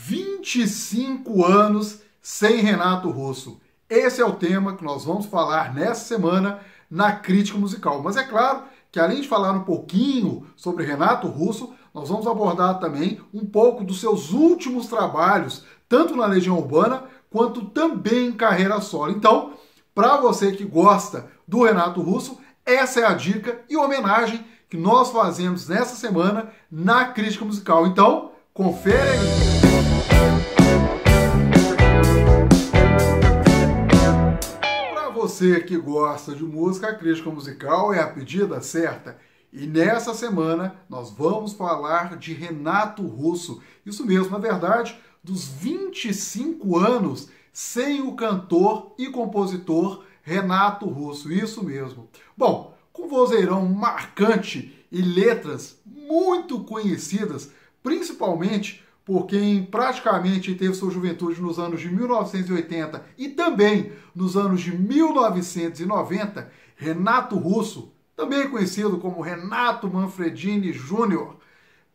25 anos sem Renato Russo. Esse é o tema que nós vamos falar nessa semana na Crítica Musical. Mas é claro que além de falar um pouquinho sobre Renato Russo, nós vamos abordar também um pouco dos seus últimos trabalhos, tanto na Legião Urbana quanto também em carreira solo. Então, para você que gosta do Renato Russo, essa é a dica e homenagem que nós fazemos nessa semana na Crítica Musical. Então, confere aí! Para você que gosta de música, a Crítica Musical é a pedida certa. E nessa semana nós vamos falar de Renato Russo. Isso mesmo, na verdade, dos 25 anos sem o cantor e compositor Renato Russo. Isso mesmo. Bom, com vozeirão marcante e letras muito conhecidas, principalmente por quem praticamente teve sua juventude nos anos de 1980 e também nos anos de 1990, Renato Russo, também conhecido como Renato Manfredini Júnior,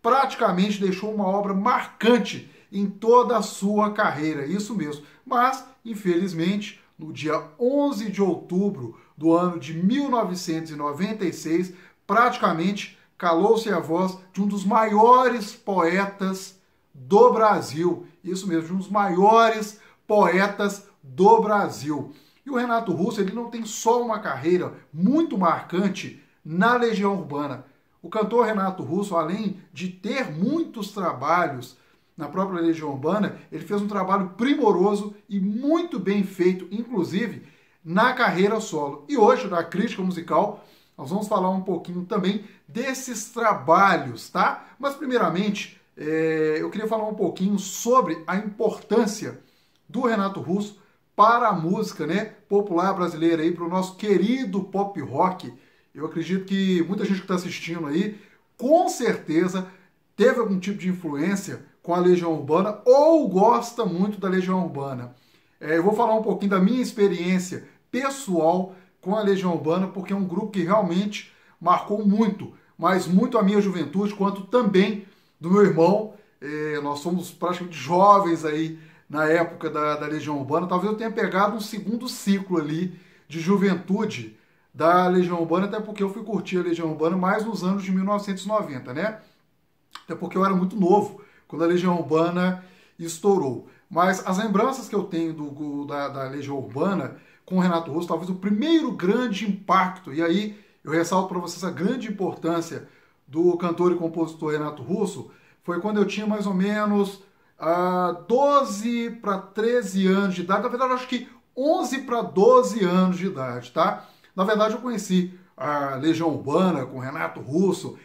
praticamente deixou uma obra marcante em toda a sua carreira, isso mesmo. Mas, infelizmente, no dia 11 de outubro do ano de 1996, praticamente calou-se a voz de um dos maiores poetas do Brasil. Isso mesmo, de um dos maiores poetas do Brasil. E o Renato Russo, ele não tem só uma carreira muito marcante na Legião Urbana. O cantor Renato Russo, além de ter muitos trabalhos na própria Legião Urbana, ele fez um trabalho primoroso e muito bem feito, inclusive na carreira solo. E hoje, na Crítica Musical, nós vamos falar um pouquinho também desses trabalhos, tá? Mas, primeiramente, eu queria falar um pouquinho sobre a importância do Renato Russo para a música, né, popular brasileira, aí, para o nosso querido pop rock. Eu acredito que muita gente que está assistindo aí, com certeza, teve algum tipo de influência com a Legião Urbana ou gosta muito da Legião Urbana. Eu vou falar um pouquinho da minha experiência pessoal com a Legião Urbana, porque é um grupo que realmente marcou muito, mas muito a minha juventude, quanto também do meu irmão. Nós somos praticamente jovens aí na época da Legião Urbana. Talvez eu tenha pegado um segundo ciclo ali de juventude da Legião Urbana, até porque eu fui curtir a Legião Urbana mais nos anos de 1990, né? Até porque eu era muito novo quando a Legião Urbana estourou. Mas as lembranças que eu tenho da Legião Urbana com o Renato Russo, talvez o primeiro grande impacto, e aí eu ressalto para vocês a grande importância do cantor e compositor Renato Russo, foi quando eu tinha mais ou menos 12 para 13 anos de idade, na verdade eu acho que 11 para 12 anos de idade, tá? Na verdade eu conheci a Legião Urbana com Renato Russo,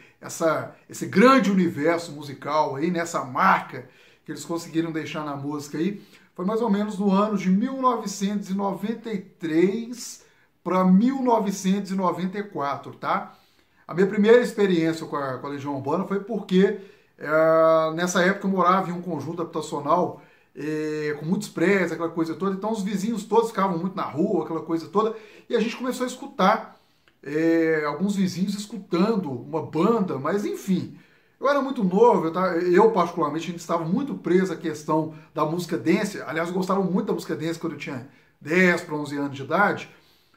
esse grande universo musical aí, nessa marca que eles conseguiram deixar na música aí, foi mais ou menos no ano de 1993 para 1994, tá? A minha primeira experiência com a Legião Urbana foi porque nessa época eu morava em um conjunto habitacional com muitos prédios, aquela coisa toda, então os vizinhos todos ficavam muito na rua, aquela coisa toda, e a gente começou a escutar alguns vizinhos escutando uma banda, mas enfim, eu era muito novo, eu particularmente ainda estava muito preso à questão da música dance. Aliás, eu gostava muito da música dance quando eu tinha 10 para 11 anos de idade.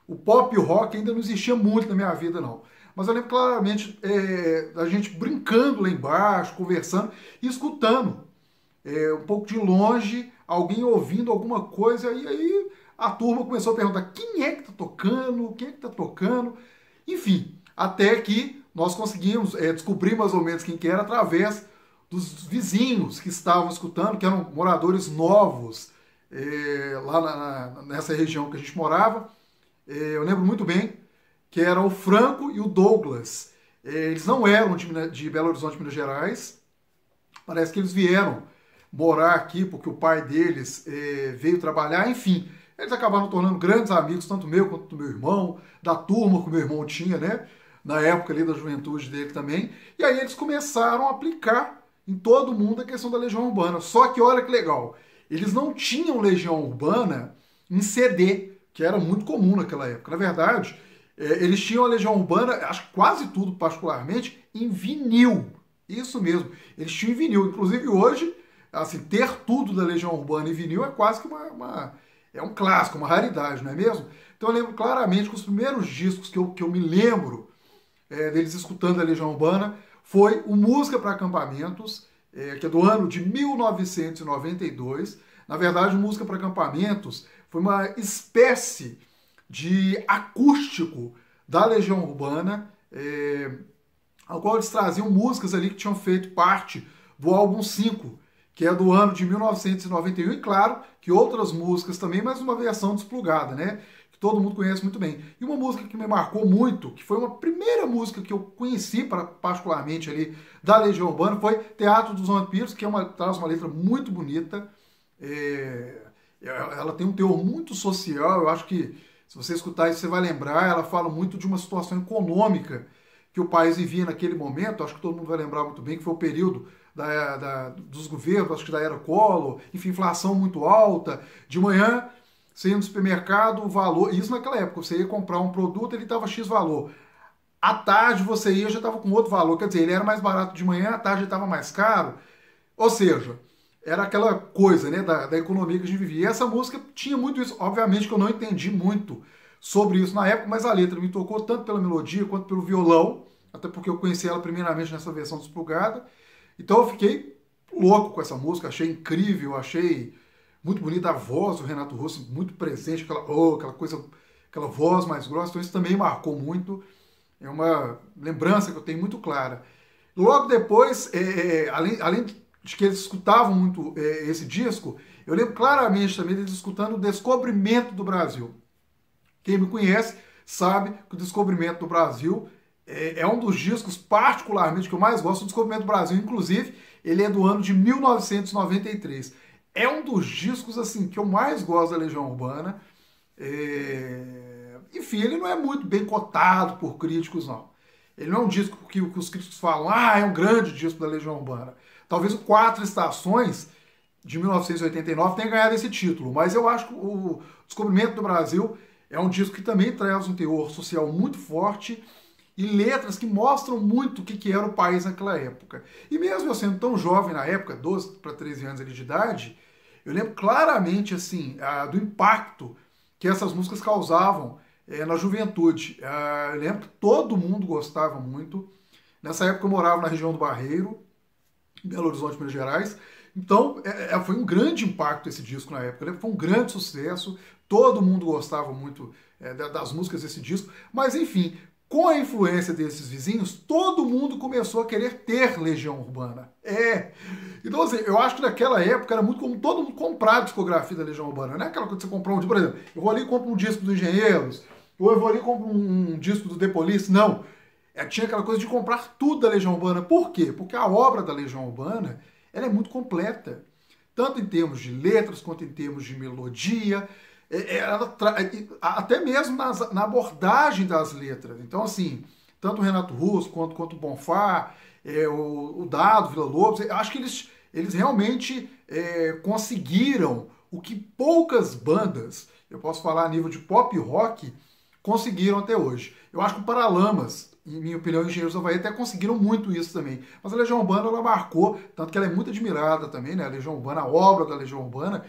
O pop rock ainda não existia muito na minha vida, não. Mas eu lembro claramente da gente brincando lá embaixo, conversando e escutando. Um pouco de longe, alguém ouvindo alguma coisa, e aí a turma começou a perguntar quem é que está tocando, quem é que está tocando. Enfim, até que nós conseguimos descobrir mais ou menos quem que era através dos vizinhos que estavam escutando, que eram moradores novos lá nessa região que a gente morava. Eu lembro muito bem que era o Franco e o Douglas. Eles não eram de Belo Horizonte, Minas Gerais. Parece que eles vieram morar aqui porque o pai deles veio trabalhar, enfim. Eles acabaram tornando grandes amigos, tanto meu quanto do meu irmão, da turma que o meu irmão tinha, né? Na época ali da juventude dele também. E aí eles começaram a aplicar em todo mundo a questão da Legião Urbana. Só que olha que legal, eles não tinham Legião Urbana em CD, que era muito comum naquela época. Na verdade, eles tinham a Legião Urbana, acho que quase tudo particularmente, em vinil. Isso mesmo, eles tinham em vinil. Inclusive hoje assim, ter tudo da Legião Urbana em vinil é quase que é um clássico, uma raridade, não é mesmo? Então eu lembro claramente que os primeiros discos que eu me lembro deles escutando a Legião Urbana foi o Música para Acampamentos, que é do ano de 1992. Na verdade, o Música para Acampamentos foi uma espécie de acústico da Legião Urbana, ao qual eles traziam músicas ali que tinham feito parte do álbum 5, que é do ano de 1991, e claro que outras músicas também, mas uma versão desplugada, né? Que todo mundo conhece muito bem. E uma música que me marcou muito, que foi uma primeira música que eu conheci particularmente ali da Legião Urbana, foi Teatro dos Vampiros, que traz uma letra muito bonita. Ela tem um teor muito social, eu acho que se você escutar isso você vai lembrar, ela fala muito de uma situação econômica que o país vivia naquele momento, acho que todo mundo vai lembrar muito bem, que foi o período dos governos, acho que da era Collor, enfim, inflação muito alta, de manhã você ia no supermercado, o valor, isso naquela época, você ia comprar um produto, ele estava X valor, à tarde você ia, já estava com outro valor, quer dizer, ele era mais barato de manhã, à tarde ele estava mais caro, ou seja, era aquela coisa, né, da economia que a gente vivia. E essa música tinha muito isso. Obviamente que eu não entendi muito sobre isso na época, mas a letra me tocou tanto pela melodia quanto pelo violão, até porque eu conheci ela primeiramente nessa versão desplugada. Então eu fiquei louco com essa música, achei incrível, achei muito bonita a voz do Renato Russo, muito presente, aquela coisa, aquela voz mais grossa. Então isso também marcou muito. É uma lembrança que eu tenho muito clara. Logo depois, além de que eles escutavam muito esse disco, eu lembro claramente também deles escutando o Descobrimento do Brasil. Quem me conhece sabe que o Descobrimento do Brasil é um dos discos particularmente que eu mais gosto. O Descobrimento do Brasil, inclusive, ele é do ano de 1993. É um dos discos assim que eu mais gosto da Legião Urbana. Enfim, ele não é muito bem cotado por críticos, não. Ele não é um disco que os críticos falam, é um grande disco da Legião Urbana. Talvez o Quatro Estações, de 1989, tenha ganhado esse título, mas eu acho que o Descobrimento do Brasil é um disco que também traz um teor social muito forte e letras que mostram muito o que era o país naquela época. E mesmo eu sendo tão jovem na época, 12 para 13 anos de idade, eu lembro claramente assim do impacto que essas músicas causavam na juventude. Eu lembro que todo mundo gostava muito. Nessa época eu morava na região do Barreiro, em Belo Horizonte, Minas Gerais. Então, foi um grande impacto esse disco na época. Foi um grande sucesso. Todo mundo gostava muito das músicas desse disco. Mas, enfim, com a influência desses vizinhos, todo mundo começou a querer ter Legião Urbana. Então, assim, eu acho que naquela época era muito comum todo mundo comprar a discografia da Legião Urbana. Não é aquela coisa que você comprar por exemplo, eu vou ali e compro um disco dos Engenheiros, ou eu vou ali e compro um disco do The Police. Não. Tinha aquela coisa de comprar tudo da Legião Urbana. Por quê? Porque a obra da Legião Urbana ela é muito completa. Tanto em termos de letras, quanto em termos de melodia, até mesmo na abordagem das letras. Então, assim, tanto o Renato Russo, quanto o Bonfá, o Dado, Vila Lobos, acho que eles realmente conseguiram o que poucas bandas, eu posso falar a nível de pop rock, conseguiram até hoje. Eu acho que o Paralamas, em minha opinião, Engenheiros do Havaí até conseguiram muito isso também. Mas a Legião Urbana, ela marcou, tanto que ela é muito admirada também, né? A Legião Urbana, a obra da Legião Urbana,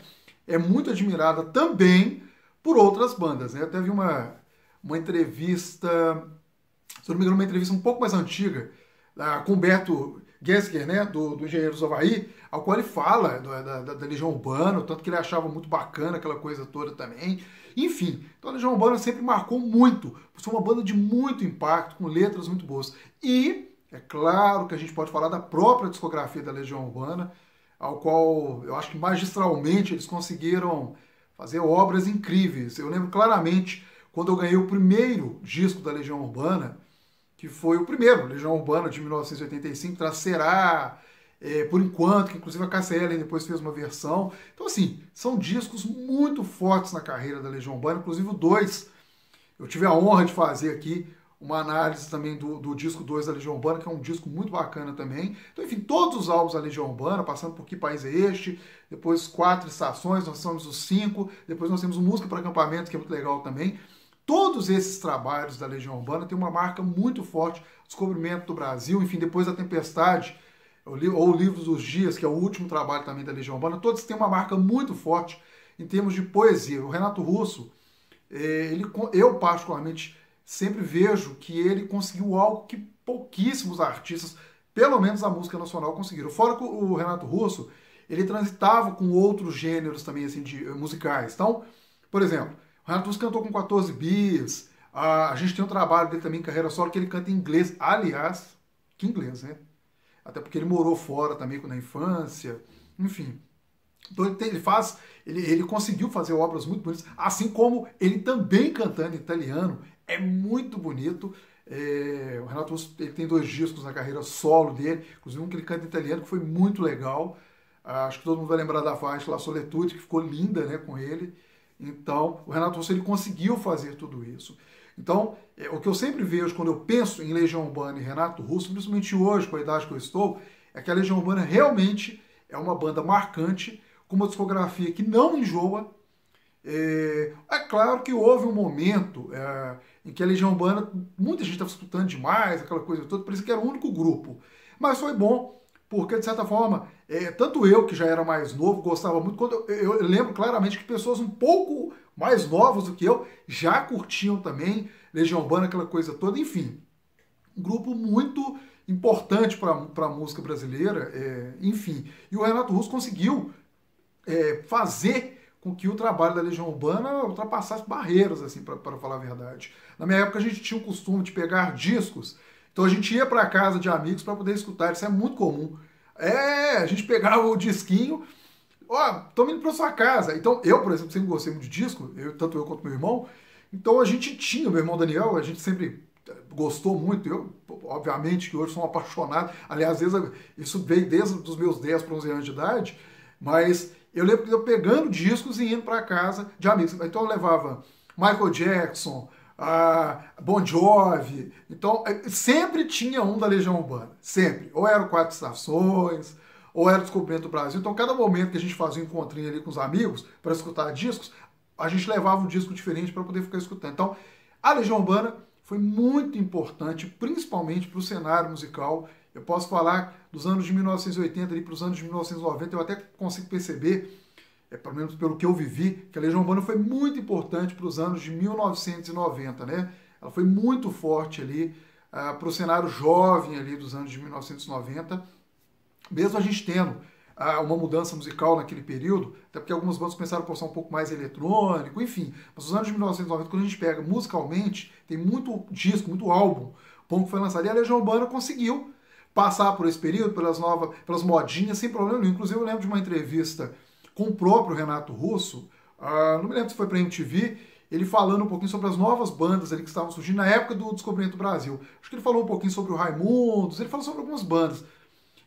é muito admirada também por outras bandas, né? Até vi uma entrevista, se eu não me engano, uma entrevista um pouco mais antiga, com o Humberto Gessinger, né? Do Engenheiros do Havaí, ao qual ele fala da Legião Urbana, tanto que ele achava muito bacana aquela coisa toda também. Enfim, então a Legião Urbana sempre marcou muito, por ser uma banda de muito impacto, com letras muito boas. E é claro que a gente pode falar da própria discografia da Legião Urbana, ao qual eu acho que magistralmente eles conseguiram fazer obras incríveis. Eu lembro claramente quando eu ganhei o primeiro disco da Legião Urbana, que foi o primeiro, Legião Urbana de 1985, traz Será, Por Enquanto, que inclusive a KCL depois fez uma versão. Então, assim, são discos muito fortes na carreira da Legião Urbana, inclusive o 2. Eu tive a honra de fazer aqui uma análise também do disco 2 da Legião Urbana, que é um disco muito bacana também. Então, enfim, todos os álbuns da Legião Urbana, passando por Que País é Este, depois Quatro Estações, nós temos os 5, depois nós temos o Música para Acampamento, que é muito legal também. Todos esses trabalhos da Legião Urbana têm uma marca muito forte, Descobrimento do Brasil, enfim, depois da Tempestade, ou Livros dos Dias, que é o último trabalho também da Legião Urbana, todos têm uma marca muito forte em termos de poesia. O Renato Russo, eu particularmente sempre vejo que ele conseguiu algo que pouquíssimos artistas, pelo menos a música nacional, conseguiram. Fora que o Renato Russo, ele transitava com outros gêneros também assim, musicais. Então, por exemplo, o Renato Russo cantou com 14 bis, a gente tem um trabalho dele também em carreira solo que ele canta em inglês. Aliás, que inglês, né? Até porque ele morou fora também na infância, enfim. Então ele conseguiu fazer obras muito bonitas, assim como ele também cantando em italiano, é muito bonito. O Renato Russo ele tem 2 discos na carreira solo dele, inclusive um que ele canta em italiano, que foi muito legal. Acho que todo mundo vai lembrar da faixa lá, Solitude, que ficou linda, né, com ele. Então, o Renato Russo ele conseguiu fazer tudo isso. Então, o que eu sempre vejo quando eu penso em Legião Urbana e Renato Russo, principalmente hoje, com a idade que eu estou, é que a Legião Urbana realmente é uma banda marcante, com uma discografia que não enjoa. É claro que houve um momento em que a Legião Urbana, muita gente estava escutando demais, aquela coisa toda, por isso que era o único grupo. Mas foi bom, porque de certa forma, tanto eu, que já era mais novo, gostava muito, quando eu lembro claramente que pessoas um pouco mais novas do que eu já curtiam também Legião Urbana, aquela coisa toda, enfim. Um grupo muito importante para a música brasileira, enfim. E o Renato Russo conseguiu fazer com que o trabalho da Legião Urbana ultrapassasse barreiras, assim, para falar a verdade. Na minha época a gente tinha o costume de pegar discos, então a gente ia para casa de amigos para poder escutar, isso é muito comum. A gente pegava o disquinho, tô indo para sua casa. Então eu, por exemplo, sempre gostei muito de disco, tanto eu quanto meu irmão, então a gente tinha, meu irmão Daniel, a gente sempre gostou muito, eu, obviamente, que hoje sou um apaixonado, aliás, isso veio desde os meus 10 para 11 anos de idade, mas eu lembro de eu pegando discos e indo para casa de amigos. Então eu levava Michael Jackson, Bon Jovi. Então sempre tinha um da Legião Urbana. Sempre. Ou era o Quatro Estações, ou era o Descobrimento do Brasil. Então cada momento que a gente fazia um encontrinho ali com os amigos para escutar discos, a gente levava um disco diferente para poder ficar escutando. Então a Legião Urbana foi muito importante, principalmente para o cenário musical. Eu posso falar dos anos de 1980 para os anos de 1990, eu até consigo perceber, pelo menos pelo que eu vivi, que a Legião Urbana foi muito importante para os anos de 1990, né? Ela foi muito forte ali para o cenário jovem ali dos anos de 1990, mesmo a gente tendo uma mudança musical naquele período, até porque algumas bandas começaram a postar um pouco mais eletrônico, enfim. Mas os anos de 1990, quando a gente pega musicalmente, tem muito disco, muito álbum, bom que foi lançado, e a Legião Urbana conseguiu passar por esse período, pelas modinhas, sem problema nenhum. Inclusive, eu lembro de uma entrevista com o próprio Renato Russo, não me lembro se foi para a MTV, ele falando um pouquinho sobre as novas bandas ali que estavam surgindo na época do Descobrimento do Brasil. Acho que ele falou um pouquinho sobre o Raimundos, ele falou sobre algumas bandas.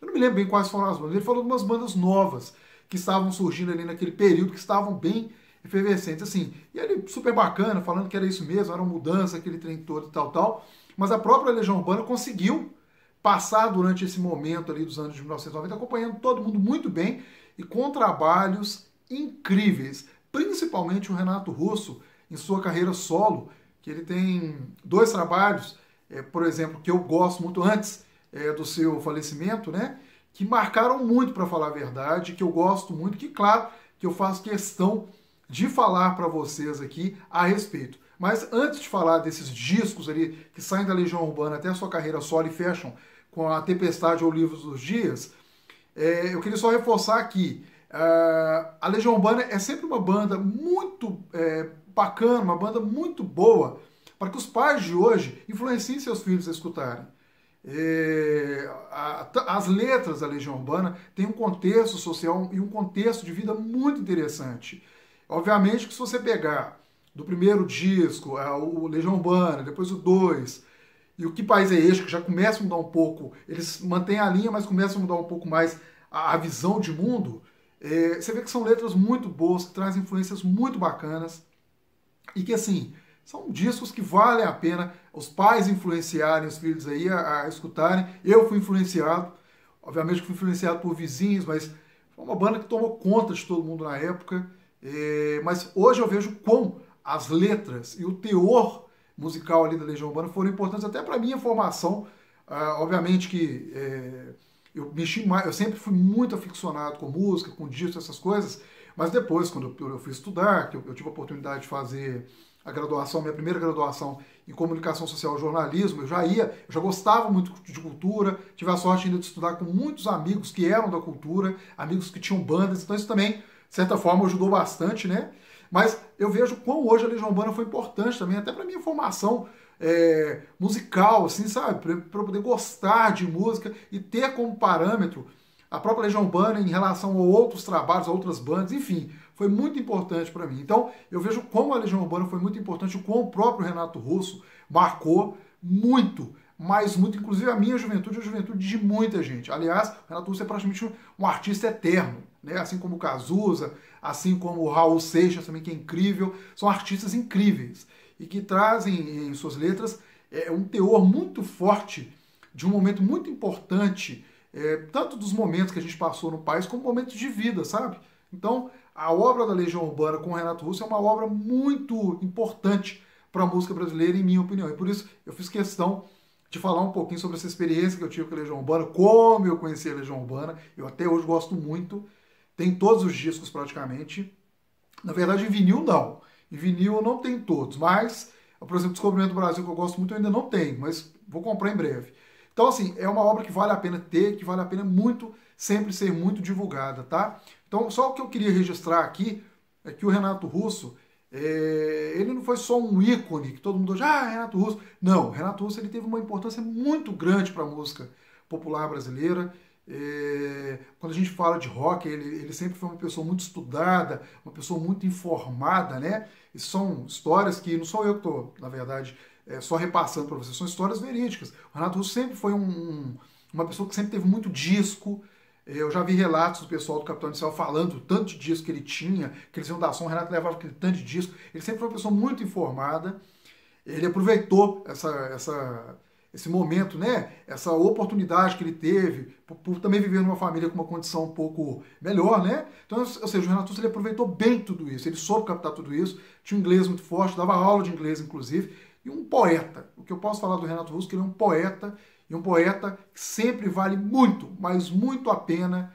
Eu não me lembro bem quais foram as bandas, ele falou de umas bandas novas que estavam surgindo ali naquele período, que estavam bem efervescentes, assim. E ele, super bacana, falando que era isso mesmo, era uma mudança, aquele trem todo e tal. Mas a própria Legião Urbana conseguiu passar durante esse momento ali dos anos de 1990, acompanhando todo mundo muito bem e com trabalhos incríveis, principalmente o Renato Russo em sua carreira solo, que ele tem 2 trabalhos, por exemplo, que eu gosto muito antes do seu falecimento, né, que marcaram muito, para falar a verdade, que eu gosto muito, que claro, que eu faço questão de falar para vocês aqui a respeito. Mas antes de falar desses discos ali que saem da Legião Urbana até a sua carreira solo e fecham com a Tempestade ou Livros dos Dias, eu queria só reforçar aqui, a Legião Urbana é sempre uma banda muito bacana, uma banda muito boa, para que os pais de hoje influenciem seus filhos a escutarem. As letras da Legião Urbana têm um contexto social e um contexto de vida muito interessante. Obviamente que se você pegar do primeiro disco, o Legião Urbana, depois o 2, e o Que País é Este, que já começa a mudar um pouco, eles mantêm a linha, mas começam a mudar um pouco mais a visão de mundo, você vê que são letras muito boas, que trazem influências muito bacanas, e que, assim, são discos que valem a pena os pais influenciarem os filhos aí a escutarem. Eu fui influenciado, obviamente fui influenciado por vizinhos, mas foi uma banda que tomou conta de todo mundo na época, mas hoje eu vejo quão as letras e o teor musical ali da Legião Urbana foram importantes até para a minha formação. Obviamente que eu mexi mais, eu sempre fui muito aficionado com música, com disco, essas coisas, mas depois, quando eu fui estudar, que eu tive a oportunidade de fazer a graduação, minha primeira graduação em comunicação social e jornalismo, eu já gostava muito de cultura, tive a sorte ainda de estudar com muitos amigos que eram da cultura, amigos que tinham bandas, então isso também, de certa forma, ajudou bastante, né? Mas eu vejo quão hoje a Legião Urbana foi importante também, até para minha formação musical, assim, sabe? Para eu poder gostar de música e ter como parâmetro a própria Legião Urbana em relação a outros trabalhos, a outras bandas, enfim, foi muito importante para mim. Então, eu vejo como a Legião Urbana foi muito importante, como o próprio Renato Russo marcou muito, mas muito, inclusive a minha juventude e a juventude de muita gente. Aliás, o Renato Russo é praticamente um artista eterno, né? Assim como o Cazuza, assim como o Raul Seixas também, que é incrível, são artistas incríveis e que trazem em suas letras um teor muito forte de um momento muito importante, tanto dos momentos que a gente passou no país, como momentos de vida, sabe? Então, a obra da Legião Urbana com o Renato Russo é uma obra muito importante para a música brasileira, em minha opinião. E por isso eu fiz questão de falar um pouquinho sobre essa experiência que eu tive com a Legião Urbana, como eu conheci a Legião Urbana. Eu até hoje gosto muito. Tem todos os discos praticamente. Na verdade, em vinil não. Em vinil eu não tenho todos, mas, por exemplo, Descobrimento do Brasil, que eu gosto muito, eu ainda não tenho, mas vou comprar em breve. Então, assim, é uma obra que vale a pena ter, que vale a pena muito, sempre ser muito divulgada, tá? Então, só o que eu queria registrar aqui é que o Renato Russo, ele não foi só um ícone, que todo mundo diz, Renato Russo. Não, o Renato Russo ele teve uma importância muito grande para a música popular brasileira. Quando a gente fala de rock, ele sempre foi uma pessoa muito estudada, uma pessoa muito informada, né? E são histórias que não sou eu que estou, na verdade, só repassando para vocês, são histórias verídicas. O Renato Russo sempre foi uma pessoa que sempre teve muito disco. Eu já vi relatos do pessoal do Capitão Inicial falando do tanto de disco que ele tinha, que eles iam dar som, o Renato levava aquele tanto de disco. Ele sempre foi uma pessoa muito informada. Ele aproveitou esse momento, né? Essa oportunidade que ele teve, por também viver numa família com uma condição um pouco melhor, né? Então, ou seja, o Renato Russo ele aproveitou bem tudo isso, ele soube captar tudo isso, tinha um inglês muito forte, dava aula de inglês, inclusive, e um poeta. O que eu posso falar do Renato Russo é que ele é um poeta, e um poeta que sempre vale muito, mas muito a pena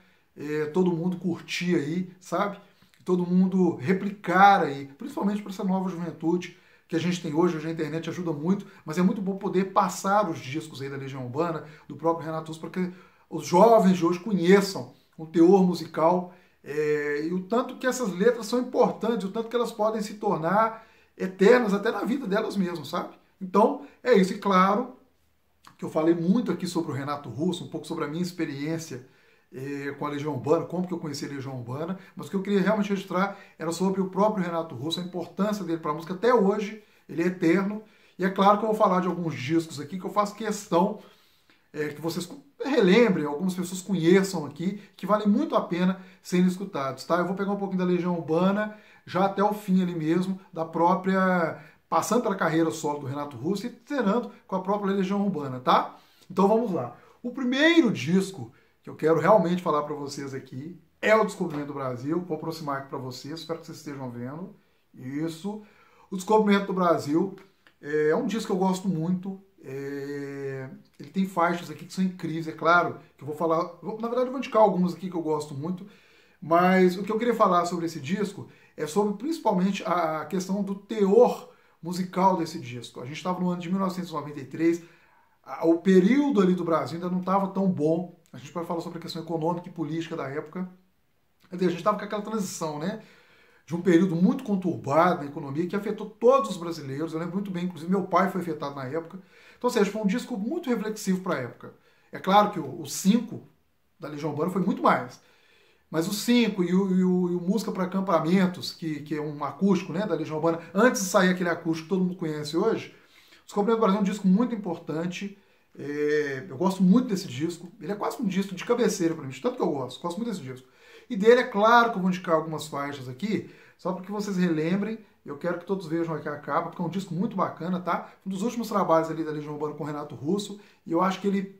todo mundo curtir aí, sabe? Todo mundo replicar aí, principalmente para essa nova juventude que a gente tem hoje a internet ajuda muito, mas é muito bom poder passar os discos aí da Legião Urbana, do próprio Renato Russo, para que os jovens de hoje conheçam o teor musical e o tanto que essas letras são importantes, o tanto que elas podem se tornar eternas até na vida delas mesmas, sabe? Então, é isso. E claro que eu falei muito aqui sobre o Renato Russo, um pouco sobre a minha experiência com a Legião Urbana, como que eu conheci a Legião Urbana, mas o que eu queria realmente registrar era sobre o próprio Renato Russo, a importância dele para a música até hoje, ele é eterno, e é claro que eu vou falar de alguns discos aqui que eu faço questão que vocês relembrem, algumas pessoas conheçam aqui, que valem muito a pena serem escutados, tá? Eu vou pegar um pouquinho da Legião Urbana, já até o fim ali mesmo, da própria, passando pela carreira solo do Renato Russo e terminando com a própria Legião Urbana, tá? Então vamos lá. O primeiro disco que eu quero realmente falar para vocês aqui é o Descobrimento do Brasil. Vou aproximar aqui para vocês, espero que vocês estejam vendo. Isso. O Descobrimento do Brasil é um disco que eu gosto muito. Ele tem faixas aqui que são incríveis, é claro que eu vou falar. Na verdade, eu vou indicar algumas aqui que eu gosto muito, mas o que eu queria falar sobre esse disco é sobre principalmente a questão do teor musical desse disco. A gente estava no ano de 1993, o período ali do Brasil ainda não estava tão bom. A gente pode falar sobre a questão econômica e política da época. Quer dizer, a gente estava com aquela transição, né? De um período muito conturbado na economia que afetou todos os brasileiros. Eu lembro muito bem, inclusive meu pai foi afetado na época. Então, ou seja, foi um disco muito reflexivo para a época. É claro que o 5 da Legião Urbana foi muito mais. Mas o 5 e o Música para Acampamentos, que é um acústico, né, da Legião Urbana, antes de sair aquele acústico que todo mundo conhece hoje, o Descobrimento do Brasil é um disco muito importante. Eu gosto muito desse disco. Ele é quase um disco de cabeceira para mim, de tanto que eu gosto muito desse disco. E dele, é claro que eu vou indicar algumas faixas aqui, só para que vocês relembrem. Eu quero que todos vejam aqui a capa, porque é um disco muito bacana, tá? Um dos últimos trabalhos ali da Legião Urbana com o Renato Russo, e eu acho que ele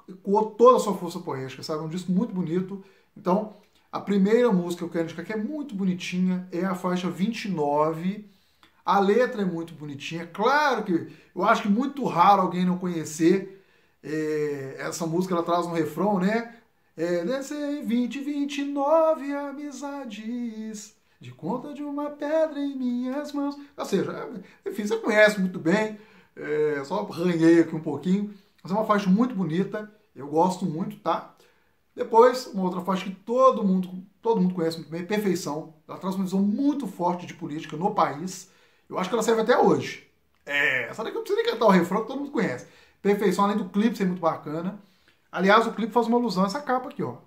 ecoou toda a sua força poética, sabe? É um disco muito bonito. Então, a primeira música que eu quero indicar, que é muito bonitinha, é a faixa 29. A letra é muito bonitinha. Claro que eu acho que é muito raro alguém não conhecer Essa música ela traz um refrão, né? Descer em 2029 amizades, de conta de uma pedra em minhas mãos. Ou seja, enfim, você conhece muito bem, só arranhei aqui um pouquinho, mas é uma faixa muito bonita, eu gosto muito, tá? Depois, uma outra faixa que todo mundo conhece muito bem, Perfeição. Ela traz uma visão muito forte de política no país. Eu acho que ela serve até hoje. Essa daqui eu não preciso nem cantar o refrão que todo mundo conhece. Perfeição, além do clipe ser muito bacana. Aliás, o clipe faz uma alusão a essa capa aqui, ó.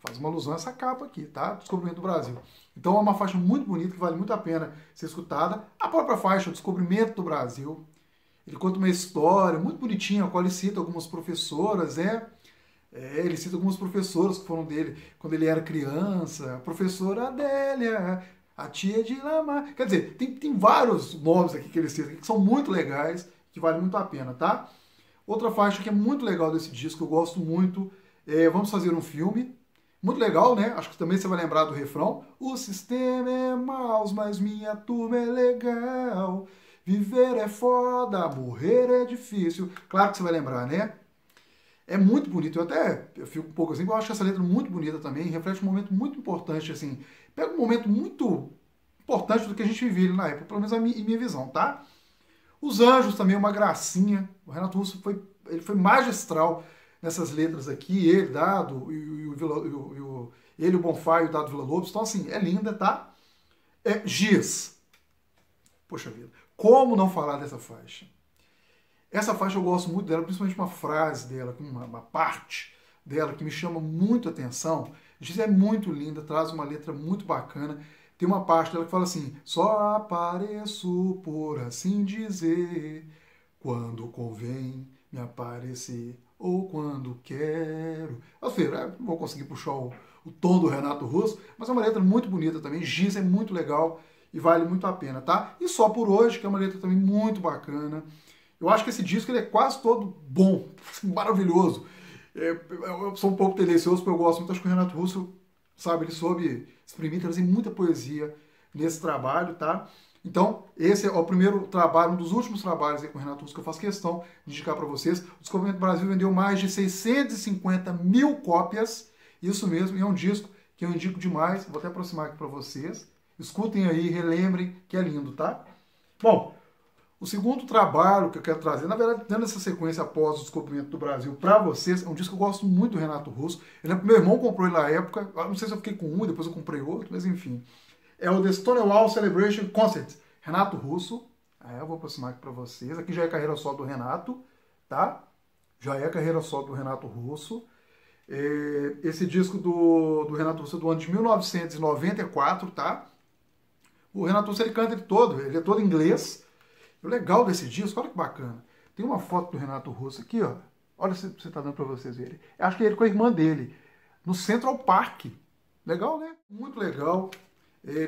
Faz uma alusão a essa capa aqui, tá? Descobrimento do Brasil. Então é uma faixa muito bonita, que vale muito a pena ser escutada. A própria faixa, o Descobrimento do Brasil. Ele conta uma história muito bonitinha, a qual ele cita algumas professoras, ele cita algumas professoras que foram dele quando ele era criança. A professora Adélia, a tia de Lamar. Quer dizer, tem vários nomes aqui que ele cita, que são muito legais, que vale muito a pena, tá? Outra faixa que é muito legal desse disco, eu gosto muito, Vamos Fazer um Filme. Muito legal, né? Acho que também você vai lembrar do refrão. O sistema é maus, mas minha turma é legal. Viver é foda, morrer é difícil. Claro que você vai lembrar, né? É muito bonito. Eu fico um pouco assim, eu acho essa letra muito bonita também, reflete um momento muito importante, assim. Pega um momento muito importante do que a gente vivia na época, pelo menos em minha visão, tá? Os Anjos também, uma gracinha. O Renato Russo ele foi magistral nessas letras aqui, ele, Dado, ele, o Bonfá e o Dado Villa-Lobos. Então, assim, é linda, tá? Giz. Poxa vida. Como não falar dessa faixa? Essa faixa eu gosto muito dela, principalmente uma frase dela, uma parte dela que me chama muito a atenção. Giz é muito linda, traz uma letra muito bacana. Tem uma parte dela que fala assim: só apareço, por assim dizer, quando convém me aparecer ou quando quero. Ou seja, não vou conseguir puxar o tom do Renato Russo, mas é uma letra muito bonita também. Giz é muito legal e vale muito a pena, tá? E Só por Hoje, que é uma letra também muito bacana. Eu acho que esse disco ele é quase todo bom, maravilhoso. Eu sou um pouco tendencioso porque eu gosto muito. Acho que o Renato Russo, sabe, ele soube exprimir, trazer muita poesia nesse trabalho, tá? Então, esse é o primeiro trabalho, um dos últimos trabalhos aí com o Renato Russo que eu faço questão de indicar para vocês. O Descobrimento do Brasil vendeu mais de 650 mil cópias, isso mesmo, e é um disco que eu indico demais. Vou até aproximar aqui para vocês. Escutem aí, relembrem, que é lindo, tá? Bom, o segundo trabalho que eu quero trazer, na verdade, dando essa sequência após o Descobrimento do Brasil para vocês, é um disco que eu gosto muito do Renato Russo. Meu irmão comprou ele na época, não sei se eu fiquei com um, depois eu comprei outro, mas enfim. É o The Stonewall Celebration Concert, Renato Russo. Eu vou aproximar aqui para vocês. Aqui já é carreira solo do Renato, tá? Já é carreira solo do Renato Russo. Esse disco do Renato Russo é do ano de 1994, tá? O Renato Russo ele canta ele é todo em inglês. O legal desse disco, olha que bacana. Tem uma foto do Renato Russo aqui, ó. Olha se você tá dando para vocês verem. Acho que é ele com a irmã dele, no Central Park. Legal, né? Muito legal.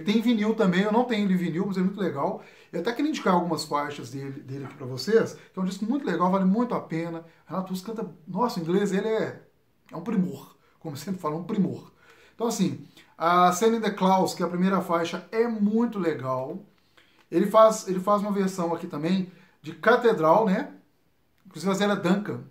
Tem vinil também, eu não tenho ele vinil, mas é muito legal. Eu até queria indicar algumas faixas dele aqui para vocês, que é um disco muito legal, vale muito a pena. O Renato Russo canta, nossa, o inglês ele é um primor, como eu sempre falo, um primor. Então assim, a Sailing the Clouds, que é a primeira faixa, é muito legal. Ele faz uma versão aqui também de Catedral, né? Inclusive a Zélia Duncan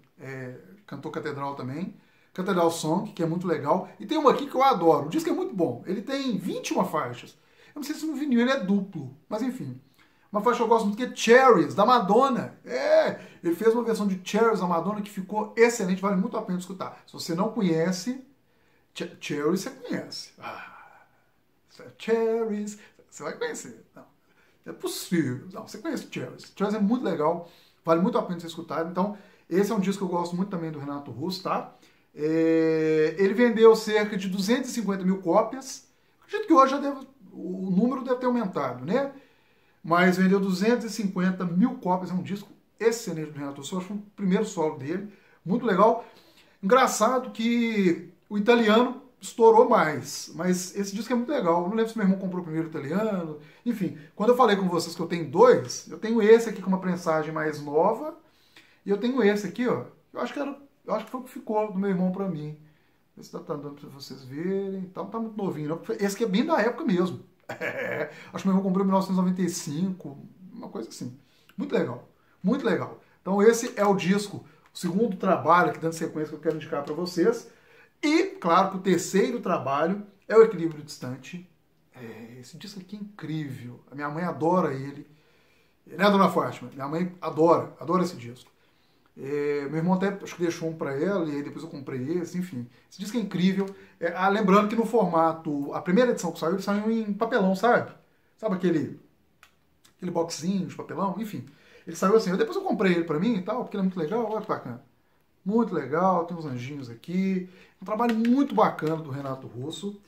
cantou Catedral também. Catedral Song, que é muito legal. E tem uma aqui que eu adoro. O disco é muito bom. Ele tem 21 faixas. Eu não sei se no vinil ele é duplo, mas enfim. Uma faixa que eu gosto muito que é Cherries, da Madonna. Ele fez uma versão de Cherries da Madonna que ficou excelente, vale muito a pena escutar. Se você não conhece, Cherries você conhece. Cherries, você vai conhecer. Não. É possível. Não, você conhece Cherries. Cherries é muito legal, vale muito a pena ser escutado. Então, esse é um disco que eu gosto muito também do Renato Russo, tá? Ele vendeu cerca de 250 mil cópias. Acredito que hoje o número deve ter aumentado, né? Mas vendeu 250 mil cópias. É um disco excelente do Renato Russo. Eu acho o primeiro solo dele. Muito legal. Engraçado que o italiano estourou mais, mas esse disco é muito legal. Eu não lembro se meu irmão comprou o primeiro italiano. Enfim, quando eu falei com vocês que eu tenho dois, eu tenho esse aqui com uma prensagem mais nova e eu tenho esse aqui, ó. Eu acho que foi o que ficou do meu irmão para mim. Esse tá dando para vocês verem. Então tá muito novinho, não. Esse aqui é bem da época mesmo. Acho que meu irmão comprou em 1995, uma coisa assim. Muito legal, muito legal. Então esse é o disco o segundo trabalho, aqui dando sequência, que eu quero indicar para vocês. E, claro, que o terceiro trabalho é o Equilíbrio Distante. Esse disco aqui é incrível. A minha mãe adora ele. Né, dona Fátima? Minha mãe adora esse disco. Meu irmão até acho que deixou um para ela, e aí depois eu comprei esse, enfim. Esse disco é incrível. Lembrando que no formato, a primeira edição que saiu, ele saiu em papelão, sabe? Sabe aquele boxinho de papelão? Enfim, ele saiu assim. Depois eu comprei ele para mim e tal, porque ele é muito legal, olha que bacana. Muito legal, tem uns anjinhos aqui. Um trabalho muito bacana do Renato Russo.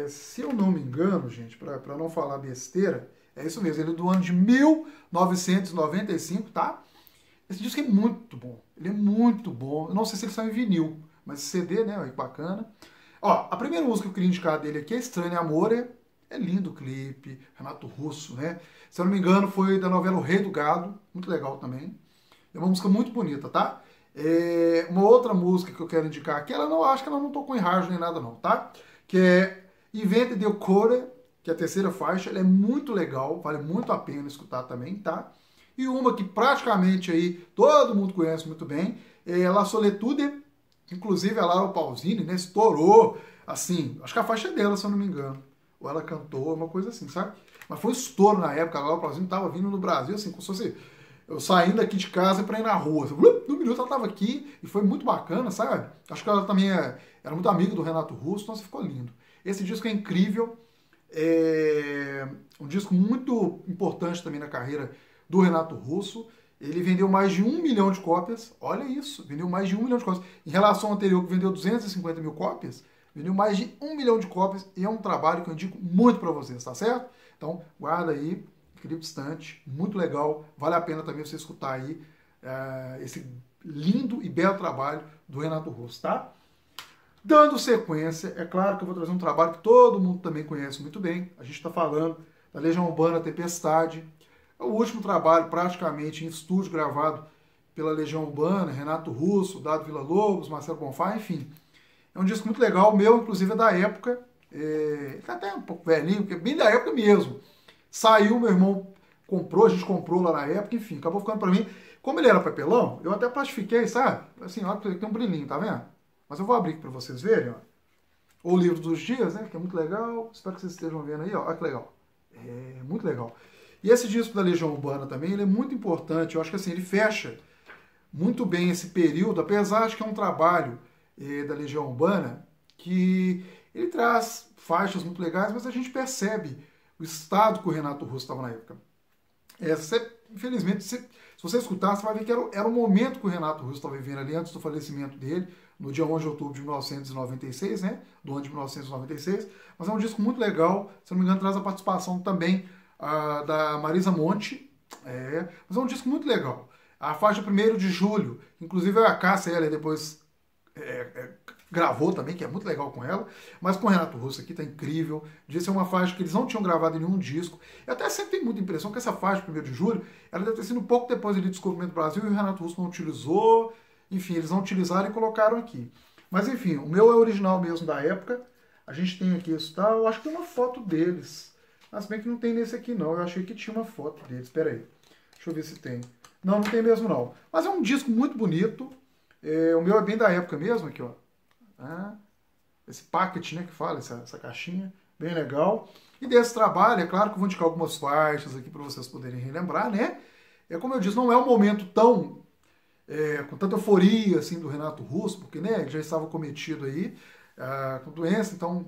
Se eu não me engano, gente, para não falar besteira, é isso mesmo, ele é do ano de 1995, tá? Esse disco é muito bom, ele é muito bom. Eu não sei se ele saiu em vinil, mas CD, né, é bacana. Ó, a primeira música que eu queria indicar dele aqui é Estranho Amore. É lindo o clipe, Renato Russo, né? Se eu não me engano, foi da novela O Rei do Gado, muito legal também. É uma música muito bonita, tá? Uma outra música que eu quero indicar aqui, acho que ela não tocou em rádio nem nada não, tá? Que é Invente del Core, que é a terceira faixa, ela é muito legal, vale muito a pena escutar também, tá? E uma que praticamente aí todo mundo conhece muito bem, é La Solitude, inclusive a Laura Pausini, né, estourou, assim, acho que a faixa é dela, se eu não me engano, ou ela cantou, uma coisa assim, sabe? Mas foi um estouro na época, a Laura Pausini estava vindo no Brasil, assim, como se fosse eu saindo aqui de casa para ir na rua, assim, no minuto ela estava aqui, e foi muito bacana, sabe? Acho que ela também era muito amiga do Renato Russo, então ficou lindo. Esse disco é incrível, é um disco muito importante também na carreira do Renato Russo. Ele vendeu mais de 1 milhão de cópias, olha isso, vendeu mais de 1 milhão de cópias. Em relação ao anterior, que vendeu 250 mil cópias, vendeu mais de 1 milhão de cópias e é um trabalho que eu indico muito para vocês, tá certo? Então, guarda aí, Equilíbrio Distante, muito legal, vale a pena também você escutar aí esse lindo e belo trabalho do Renato Russo, tá? Dando sequência, é claro que eu vou trazer um trabalho que todo mundo também conhece muito bem. A gente está falando da Legião Urbana Tempestade. É o último trabalho praticamente em estúdio gravado pela Legião Urbana, Renato Russo, Dado Villa-Lobos, Marcelo Bonfá, enfim. É um disco muito legal, meu inclusive é da época, tá até um pouco velhinho, porque é bem da época mesmo. Saiu, meu irmão comprou, a gente comprou lá na época, enfim, acabou ficando para mim. Como ele era papelão, eu até plastifiquei, sabe? Assim, olha, tem um brilhinho, tá vendo? Mas eu vou abrir aqui para vocês verem, ó. O Livro dos Dias, né? Que é muito legal. Espero que vocês estejam vendo aí, ó. Olha que legal. É muito legal. E esse disco da Legião Urbana também, ele é muito importante. Eu acho que assim, ele fecha muito bem esse período, apesar de que é um trabalho da Legião Urbana que ele traz faixas muito legais, mas a gente percebe o estado que o Renato Russo estava na época. Infelizmente, se você escutar, você vai ver que era o momento que o Renato Russo estava vivendo ali, antes do falecimento dele, no dia 11 de outubro de 1996, né? Do ano de 1996. Mas é um disco muito legal, se não me engano, traz a participação também da Marisa Monte. Mas é um disco muito legal. A faixa 1º de julho, inclusive a Cássia Eller depois gravou também, que é muito legal com ela, mas com o Renato Russo aqui tá incrível. Devia ser uma faixa que eles não tinham gravado em nenhum disco. Eu até sempre tenho muita impressão que essa faixa, 1º de julho, ela deve ter sido um pouco depois do Descobrimento do Brasil e o Renato Russo não utilizou. Enfim, eles não utilizaram e colocaram aqui. Mas enfim, o meu é original mesmo da época. A gente tem aqui isso, tá? Eu acho que tem uma foto deles. Mas bem que não tem nesse aqui não. Eu achei que tinha uma foto deles. Espera aí. Deixa eu ver se tem. Não, não tem mesmo não. Mas é um disco muito bonito. O meu é bem da época mesmo aqui, ó. Esse packet, né, que fala, essa caixinha. Bem legal. E desse trabalho, é claro que eu vou indicar algumas faixas aqui para vocês poderem relembrar, né? Como eu disse, não é um momento tão... com tanta euforia assim do Renato Russo, porque né, ele já estava cometido aí com doença, então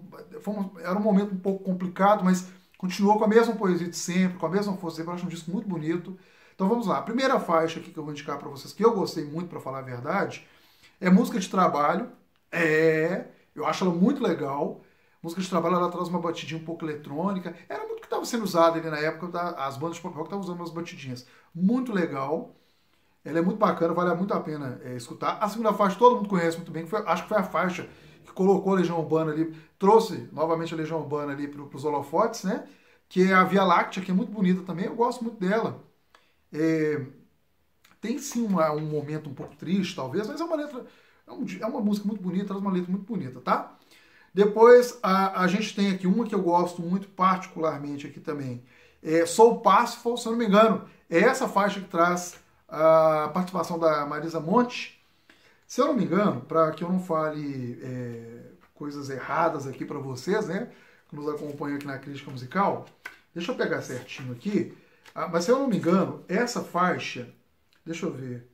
era um momento um pouco complicado, mas continuou com a mesma poesia de sempre, com a mesma força. Eu acho um disco muito bonito. Então vamos lá. A primeira faixa aqui que eu vou indicar para vocês, que eu gostei muito, para falar a verdade, é Música de Trabalho. Eu acho ela muito legal. Música de Trabalho, ela traz uma batidinha um pouco eletrônica. Era muito que estava sendo usado ali na época, as bandas de pop rock estavam usando umas batidinhas. Muito legal. Ela é muito bacana, vale muito a pena escutar. A segunda faixa todo mundo conhece muito bem, acho que foi a faixa que colocou a Legião Urbana ali, trouxe novamente a Legião Urbana ali para os holofotes, né? Que é a Via Láctea, que é muito bonita também, eu gosto muito dela. Tem sim um momento um pouco triste, talvez, mas é uma letra, é uma música muito bonita, traz uma letra muito bonita, tá? Depois a gente tem aqui uma que eu gosto muito particularmente aqui também, Sou Parsifal, se eu não me engano, é essa faixa que traz a participação da Marisa Monte, Se eu não me engano, para que eu não fale coisas erradas aqui para vocês, né, que nos acompanham aqui na crítica musical, deixa eu pegar certinho aqui. Mas se eu não me engano, essa faixa, deixa eu ver,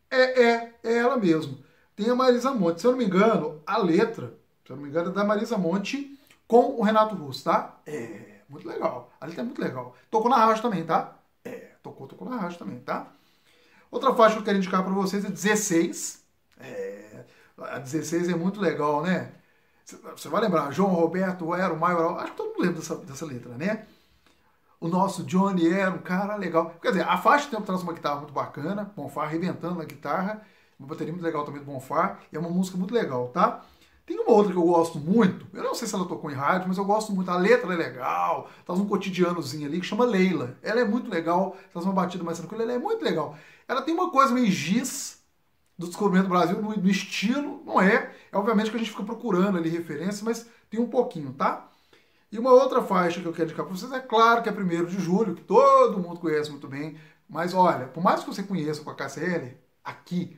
é ela mesmo. Tem a Marisa Monte. Se eu não me engano, a letra, se eu não me engano, é da Marisa Monte com o Renato Russo, tá? É, muito legal. A letra é muito legal. Tocou na rádio também, tá? Tocou na rádio também, tá? Outra faixa que eu quero indicar para vocês é 16. A 16 é muito legal, né? Você vai lembrar, João Roberto era o maior. Acho que todo mundo lembra dessa letra, né? O nosso Johnny era um cara legal. Quer dizer, a faixa traz uma guitarra muito bacana, Bonfá arrebentando na guitarra, uma bateria muito legal também do Bonfá, e é uma música muito legal, tá? Tem uma outra que eu gosto muito, eu não sei se ela tocou em rádio, mas eu gosto muito, a letra é legal, traz um cotidianozinho ali que chama Leila. Ela é muito legal, traz uma batida mais tranquila, ela é muito legal. Ela tem uma coisa meio giz do Descobrimento do Brasil, no estilo, não é? É obviamente que a gente fica procurando ali referência, mas tem um pouquinho, tá? E uma outra faixa que eu quero indicar para vocês, é claro que é 1º de julho, que todo mundo conhece muito bem, mas olha, por mais que você conheça com a KCL, aqui,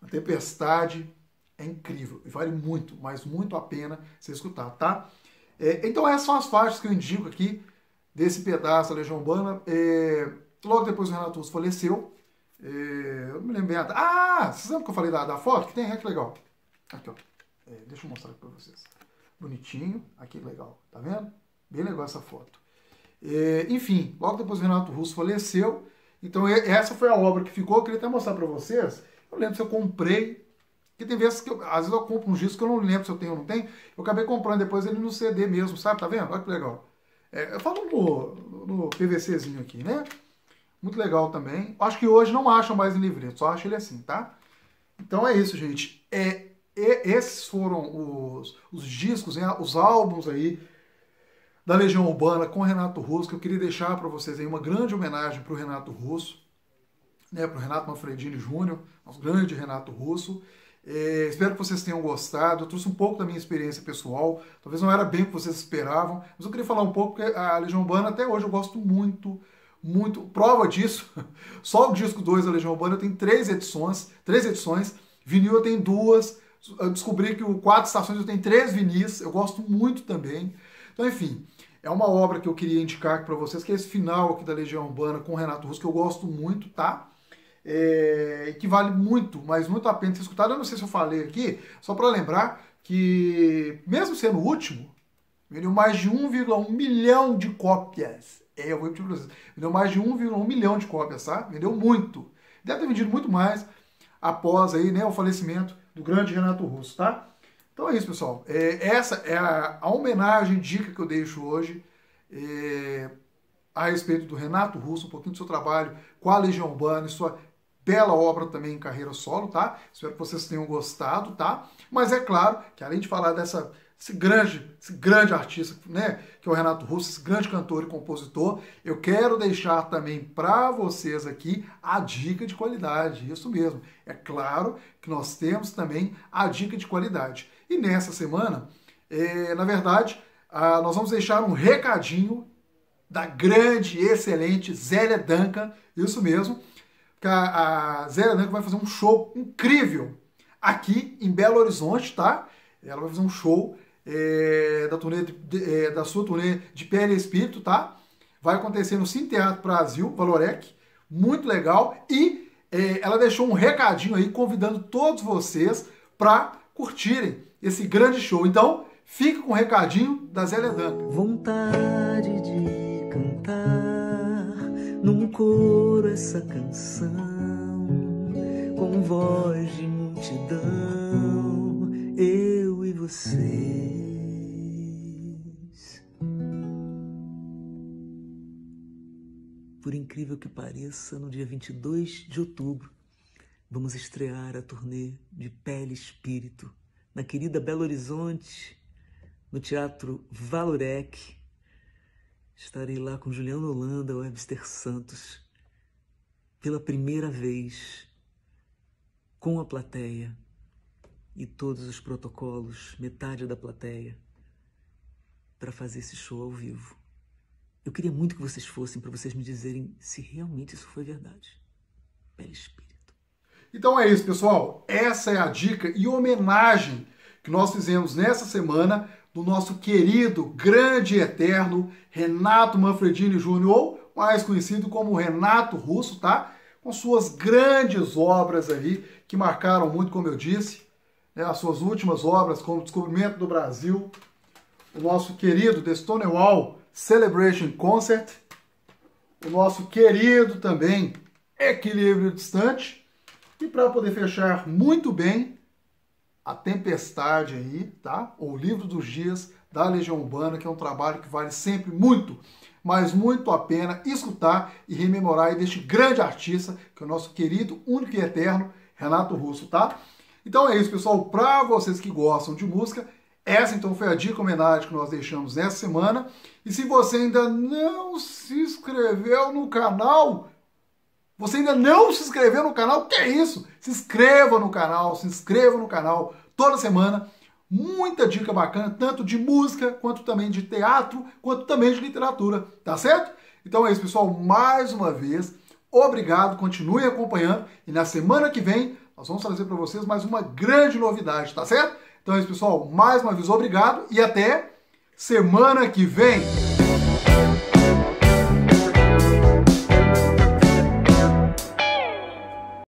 a Tempestade é incrível, e vale muito, mas muito a pena você escutar, tá? Então essas são as faixas que eu indico aqui, desse pedaço da Legião Urbana. Logo depois o Renato Russo faleceu, eu me lembro bem, vocês lembram que eu falei da foto que tem? Que legal. Aqui, ó. Deixa eu mostrar aqui para vocês. Bonitinho, aqui legal, tá vendo? Bem legal essa foto. Enfim, logo depois o Renato Russo faleceu, então essa foi a obra que ficou. Eu queria até mostrar para vocês. Eu lembro se eu comprei, porque tem vezes que às vezes eu compro uns discos que eu não lembro se eu tenho ou não tenho. Eu acabei comprando depois ele no CD mesmo, sabe? Tá vendo? Olha que legal. Eu falo no PVCzinho aqui, né? Muito legal também. Acho que hoje não acham mais em livreto, só acho ele assim, tá? Então é isso, gente. Esses foram os discos, né, os álbuns aí da Legião Urbana com Renato Russo, que eu queria deixar para vocês aí uma grande homenagem para o Renato Russo, né, para o Renato Manfredini Júnior, nosso grande Renato Russo. Espero que vocês tenham gostado. Eu trouxe um pouco da minha experiência pessoal. Talvez não era bem o que vocês esperavam, mas eu queria falar um pouco, porque a Legião Urbana até hoje eu gosto muito, muito. Prova disso, só o disco 2 da Legião Urbana tem 3 edições. Vinil eu tenho 2. Eu descobri que o 4 Estações eu tenho 3 vinis, eu gosto muito também. Então, enfim, é uma obra que eu queria indicar aqui para vocês, que é esse final aqui da Legião Urbana com o Renato Russo, que eu gosto muito, tá? Que vale muito, mas muito a pena ser escutado. Eu não sei se eu falei aqui, só para lembrar que, mesmo sendo o último, vendeu mais de 1,1 milhão de cópias. Eu vou repetir para vocês. Vendeu mais de 1,1 milhão de cópias, tá? Vendeu muito. Deve ter vendido muito mais após aí, né, o falecimento do grande Renato Russo, tá? Então é isso, pessoal. Essa é a homenagem, dica que eu deixo hoje a respeito do Renato Russo, um pouquinho do seu trabalho com a Legião Urbana e sua bela obra também em carreira solo, tá? Espero que vocês tenham gostado, tá? Mas é claro que além de falar esse grande artista, né, que é o Renato Russo, esse grande cantor e compositor, eu quero deixar também para vocês aqui a dica de qualidade, isso mesmo. É claro que nós temos também a dica de qualidade. E nessa semana, na verdade, nós vamos deixar um recadinho da grande, excelente Zélia Duncan, isso mesmo, que a Zélia Duncan vai fazer um show incrível aqui em Belo Horizonte, tá? Ela vai fazer um show da sua turnê de Pele e Espírito, tá? Vai acontecer no Cine Teatro Brasil, Valorec, muito legal. E ela deixou um recadinho aí convidando todos vocês para curtirem esse grande show. Então, fique com o recadinho da Zélia Duncan. Vontade de cantar num coro essa canção, com voz de multidão, eu e vocês. Por incrível que pareça, no dia 22 de outubro, vamos estrear a turnê de Pele e Espírito, na querida Belo Horizonte, no Teatro Valorec. Estarei lá com Juliano Holanda, Webster Santos, pela primeira vez, com a plateia e todos os protocolos, metade da plateia, para fazer esse show ao vivo. Eu queria muito que vocês fossem, para vocês me dizerem se realmente isso foi verdade. Pele e Espírito. Então é isso, pessoal. Essa é a dica e homenagem que nós fizemos nessa semana do nosso querido, grande e eterno Renato Manfredini Júnior, ou mais conhecido como Renato Russo, tá? Com suas grandes obras aí, que marcaram muito, como eu disse, né? As suas últimas obras, como Descobrimento do Brasil, o nosso querido The Stonewall Celebration Concert, o nosso querido também Equilíbrio Distante, e para poder fechar muito bem, A Tempestade aí, tá? O Livro dos Dias da Legião Urbana, que é um trabalho que vale sempre muito, mas muito a pena escutar e rememorar aí deste grande artista, que é o nosso querido, único e eterno Renato Russo, tá? Então é isso, pessoal. Para vocês que gostam de música, essa então foi a dica homenagem que nós deixamos nessa semana. E se você ainda não se inscreveu no canal, que é isso? Se inscreva no canal, toda semana, muita dica bacana, tanto de música, quanto também de teatro, quanto também de literatura, tá certo? Então é isso, pessoal, mais uma vez, obrigado, continue acompanhando, e na semana que vem, nós vamos trazer para vocês mais uma grande novidade, tá certo? Então é isso, pessoal, mais uma vez, obrigado, e até semana que vem!